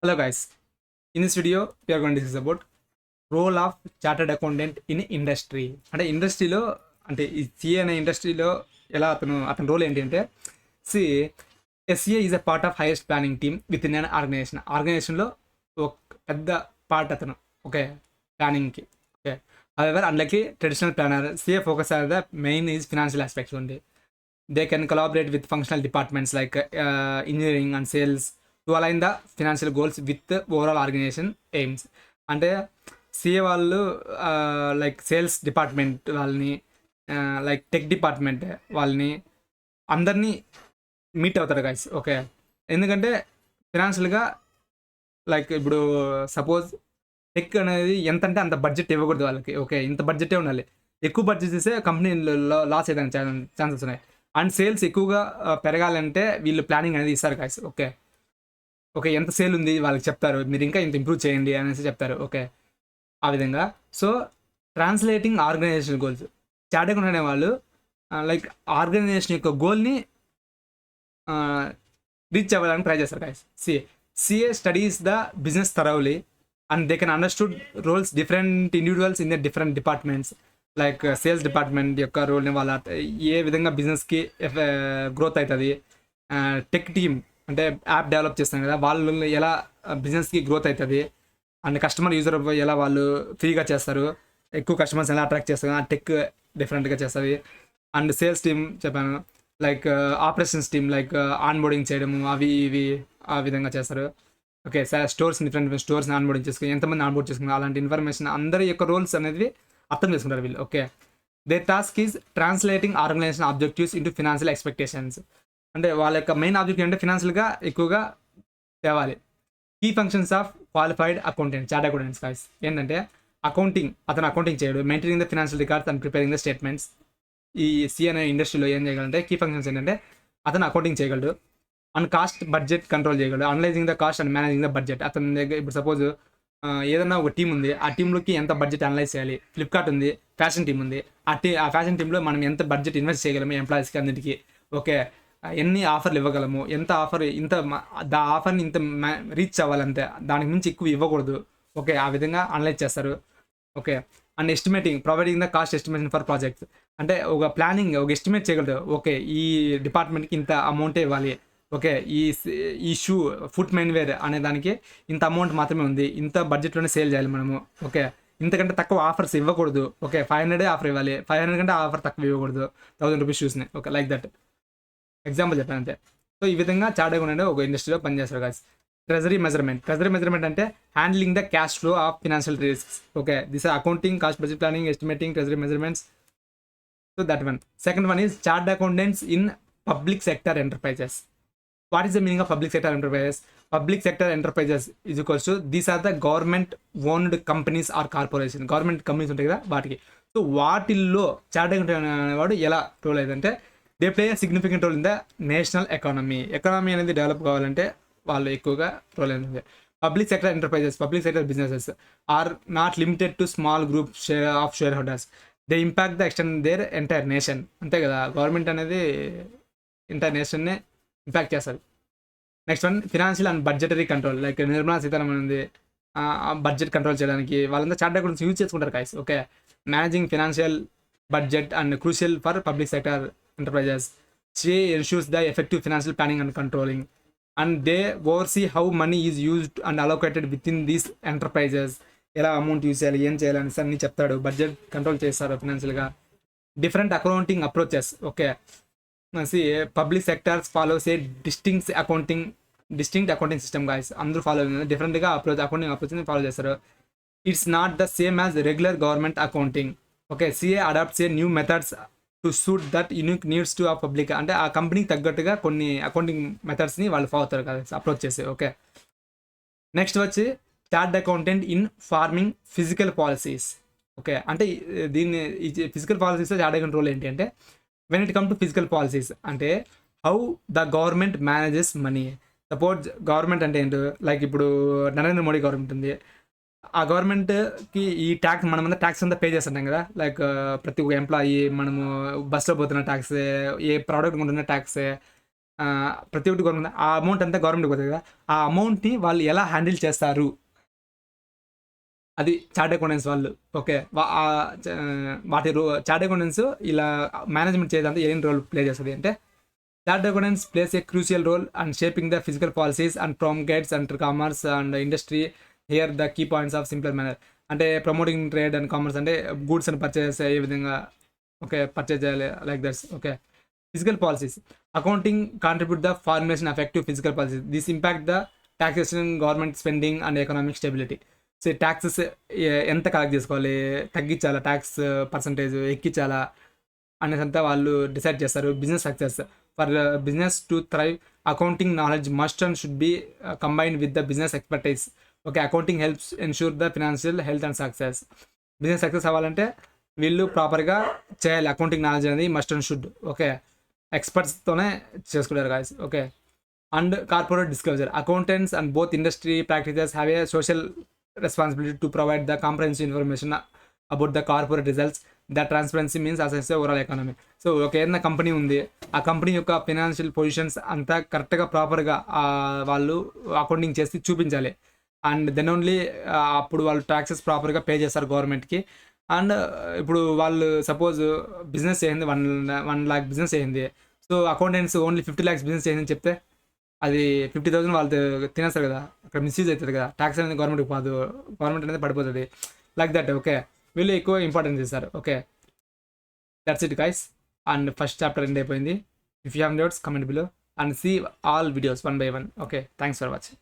Hello guys, in this video we are going to discuss about role of chartered accountant in industry. అంటే ఇండస్ట్రీలో అంటే ఈ CA అనే ఇండస్ట్రీలో ఎలా అతని రోల్ ఏంటి అంటే C SA is a part of highest planning team within an ఆర్గనైజేషన్లో ఒక పెద్ద పార్ట్ అతను ఓకే ప్లానింగ్కి okay however unlike traditional planner CA focus on the main is financial aspects ఉంది. They can collaborate with functional departments like engineering and sales to align the financial goals with the overall organization aims. అంటే CA వాళ్ళు like sales department వాళ్ళని like tech department వాళ్ళని అందరినీ meet అవుతారు guys okay. ఎందుకంటే ఫినాన్షియల్గా like ఇప్పుడు suppose tech అనేది ఎంత అంటే అంత బడ్జెట్ ఇవ్వకూడదు వాళ్ళకి ఓకే. ఇంత బడ్జెటే ఉండాలి. ఎక్కువ బడ్జెట్ ఇస్తే కంపెనీ లాస్ అయ్యడానికి ఛాన్సెస్ ఉన్నాయి. అండ్ సేల్స్ ఎక్కువగా పెరగాలంటే వీళ్ళు ప్లానింగ్ అనేది ఇస్తారు గాయస్ ఓకే. ఓకే ఎంత సేల్ ఉంది వాళ్ళకి చెప్తారు, మీరు ఇంకా ఇంత ఇంప్రూవ్ చేయండి అనేసి చెప్తారు ఓకే. ఆ విధంగా సో ట్రాన్స్లేటింగ్ ఆర్గనైజేషన్ గోల్స్ చాటకుండా అనే వాళ్ళు లైక్ ఆర్గనైజేషన్ యొక్క గోల్ని రీచ్ అవ్వడానికి ట్రై చేస్తారు guys. CA studies the business thoroughly and they can understood roles different individuals in the different departments. Like sales department యొక్క రోల్ని వాళ్ళ ఏ విధంగా బిజినెస్కి గ్రోత్ అవుతుంది, టెక్ టీమ్ అంటే యాప్ డెవలప్ చేస్తాం కదా వాళ్ళు ఎలా బిజినెస్కి గ్రోత్ అవుతుంది, అండ్ కస్టమర్ యూజర్ ఎలా వాళ్ళు ఫ్రీగా చేస్తారు, ఎక్కువ కస్టమర్స్ ఎలా అట్రాక్ట్ చేస్తారు, ఆ టెక్ డిఫరెంట్గా చేస్తుంది. అండ్ సేల్స్ టీమ్ చెప్పాను, like operations team like onboarding చేయడము అవి ఇవి ఆ విధంగా చేస్తారు ఓకే. స్టోర్స్ డిఫరెంట్ స్టోర్స్ని ఆన్బోర్డింగ్ చేసుకుని ఎంతమంది ఆన్బోర్డ్ చేసుకున్నారు అలాంటి ఇన్ఫర్మేషన్ అందరి యొక్క రోల్స్ అనేది అర్థం చేసుకుంటారు వీళ్ళు okay. The task is translating organization objectives into financial expectations. అంటే వాళ్ళ యొక్క మెయిన్ ఆబ్జెక్టివ్ అంటే ఫినాన్షియల్గా ఎక్కువగా తేవాలి. Key functions of qualified accountant chart accountants guys ఏంటంటే అతను అకౌంటింగ్ చేయడు, maintaining the financial records and preparing the statements. ఈ సి అనే ఇండస్ట్రీలో ఏం చేయగలంటే కీ ఫంక్షన్స్ ఏంటంటే అతను అకౌంటింగ్ చేయగలడు అండ్ కాస్ట్ బడ్జెట్ కంట్రోల్ చేయగలడు, analysing the cost and managing the budget. అతని దగ్గర ఇప్పుడు సపోజ్ ఏదన్నా ఒక టీం ఉంది, ఆ టీంలోకి ఎంత బడ్జెట్ అనలైజ్ చేయాలి. ఫ్లిప్కార్ట్ ఉంది, ఫ్యాషన్ టీం ఉంది, ఆ ఫ్యాషన్ టీంలో మనం ఎంత బడ్జెట్ ఇన్వెస్ట్ చేయగలము ఎంప్లాయీస్కి అన్నిటికీ ఓకే. ఎన్ని ఆఫర్లు ఇవ్వగలము, ఎంత ఆఫర్ ఇంత ఆఫర్ని ఇంత రీచ్ అవ్వాలంతే, దానికి మించి ఎక్కువ ఇవ్వకూడదు ఓకే. ఆ విధంగా అనలైజ్ చేస్తారు okay. And estimating providing the cost estimation for projects. అంటే ఒక ప్లానింగ్ ఒక ఎస్టిమేట్ చేయగలరు ఓకే, ఈ డిపార్ట్మెంట్కి ఇంత అమౌంటే ఇవ్వాలి ఓకే. ఈ షూ ఫుట్ మెయిన్ వేర్ అనే దానికి ఇంత అమౌంట్ మాత్రమే ఉంది, ఇంత బడ్జెట్లోనే సేల్ చేయాలి మనము ఓకే. ఇంతకంటే తక్కువ ఆఫర్స్ ఇవ్వకూడదు ఓకే. 500 ఆఫర్ ఇవ్వాలి, 500 కంటే ఆఫర్ తక్కువ ఇవ్వకూడదు, 1000 రూపీస్ షూస్ని ఓకే లైక్ దట్. ఎగ్జాంపుల్ చెప్పాను అంతే. సో ఈ విధంగా చార్ట్ అకౌంటెంట్ ఒక ఇండస్ట్రీలో పనిచేస్తారు గాయస్. ట్రెజరీ మెజర్మెంట్ అంటే handling the cash flow of financial risks okay. This accounting, cost budget planning, estimating, treasury measurements. So that one. Second one is chart accountants in public sector enterprises. What is the meaning of public sector enterprises? Public sector enterprises is equals to these are the government owned companies or corporation. Government companies ఉంటాయి కదా వాటికి. So వాటిల్లో chart accountant అనేవాడు ఎలా role అయిందంటే they play significant role in the national economy. Economy అనేది develop కావాలంటే వాళ్ళు ఎక్కువగా రోల్ అయింది. Public sector businesses are not limited to small group of shareholders. They impact the extend their entire nation. అంతే కదా, government అనేది entire నేషన్నే impact చేస్తారు. Next one financial and budgetary control. Like Nirmala Sitharaman ఉంది, బడ్జెట్ కంట్రోల్ చేయడానికి వాళ్ళంతా chart accountants use చేసుకుంటారు guys okay. Managing financial budget and crucial for public sector enterprises. She ensures the effective financial planning and controlling and they oversee how money is used and allocated with in these enterprises. ఎలా amount use చేయాలి, ఏం చేయాలి అనేసి అన్ని చెప్తాడు, budget control చేస్తారు ఫినాన్షియల్గా. Different accounting approaches okay. Public sectors follows a distinct accounting system guys. అందరూ ఫాలో డిఫరెంట్గా అకౌంటింగ్ అప్రోచ్ని ఫాలో చేస్తారు. It's not the same as regular government accounting okay. CA adapts a new methods to suit that unique needs to ఆ public. అంటే ఆ కంపెనీకి తగ్గట్టుగా కొన్ని అకౌంటింగ్ మెథడ్స్ని వాళ్ళు ఫాలో అవుతారు కదా అప్రోచ్ చేసి ఓకే. నెక్స్ట్ వచ్చి chartered accountant in forming fiscal policies okay. అంటే దీన్ని ఫిజికల్ పాలసీస్లో చార్ట్ అకౌంట్ రోల్ ఏంటి అంటే when it come to fiscal policies అంటే how the government manages money. Suppose government అంటే ఏంటో లైక్ ఇప్పుడు నరేంద్ర మోడీ గవర్నమెంట్ ఉంది, ఆ గవర్నమెంట్కి ఈ ట్యాక్స్ మనమంతా ట్యాక్స్ అంతా పే చేస్తుంటాం కదా. లైక్ ప్రతి ఒక్క ఎంప్లాయీ మనము బస్సులో పోతున్న ట్యాక్సే, ఏ ప్రోడక్ట్ కొంటున్న ట్యాక్సే, ప్రతి ఒక్కటి గవర్నమెంట్, ఆ అమౌంట్ అంతా గవర్నమెంట్కి పోతుంది కదా, ఆ అమౌంట్ని వాళ్ళు ఎలా హ్యాండిల్ చేస్తారు, అది చార్ట్ అకౌంటెంట్స్ వాళ్ళు. ఓకే, వాటి చార్ట్ అకౌంటెంట్స్ ఇలా మేనేజ్మెంట్ చేయడానికి ఏం రోల్ ప్లే చేస్తుంది అంటే, chartered accountants plays a crucial role and shaping the fiscal policies and promulgates and commerce and industry. Here the key points of simpler manner. అంటే promoting trade and commerce అంటే goods అని purchase ఏ విధంగా okay purchase చేయాలి, like that's. Okay, fiscal policies. Accounting contribute the formation effective fiscal policies. This impact the taxation, government spending and economic stability. So taxes ఎంత collect చేసుకోవాలి, తగ్గించాలా, tax percentage ఎక్కించాలా అనేదంతా వాళ్ళు decide చేస్తారు. Business success. For business to thrive, accounting knowledge must and should be combined with the business expertise. Okay, accounting helps ensure the financial health and success. Business success అవ్వాలంటే వీళ్ళు ప్రాపర్గా చేయాలి. Accounting knowledge అనేది must and should. Okay, ఎక్స్పర్ట్స్తోనే చేసుకుంటారు guys. Okay, and corporate disclosure. Accountants and both industry practices have a social responsibility to provide the comprehensive information about the corporate results. The transparency means assess the overall economy. So ఒక ఏదైనా company ఉంది, ఆ company యొక్క financial positions అంతా కరెక్ట్గా ప్రాపర్గా వాళ్ళు accounting చేసి చూపించాలి. అండ్ దెన్ ఓన్లీ అప్పుడు వాళ్ళు ట్యాక్సెస్ ప్రాపర్గా పే చేస్తారు గవర్నమెంట్కి. అండ్ ఇప్పుడు వాళ్ళు సపోజ్ బిజినెస్ చేయింది 1 lakh బిజినెస్ చేయింది, so accountants only 50 lakhs business చేయిందని చెప్తే అది 50,000 వాళ్ళు తినేస్తారు కదా, అక్కడ మిస్యూజ్ అవుతుంది కదా, ట్యాక్స్ అనేది గవర్నమెంట్కి పోదు, గవర్నమెంట్ అనేది పడిపోతుంది, లైక్ దట్. ఓకే, వీళ్ళు ఎక్కువ ఇంపార్టెన్స్ ఇస్తారు. Okay, that's it guys. And first chapter end అయిపోయింది. If you have doubts comment below and see all videos 1 by 1. Okay, thanks for watching.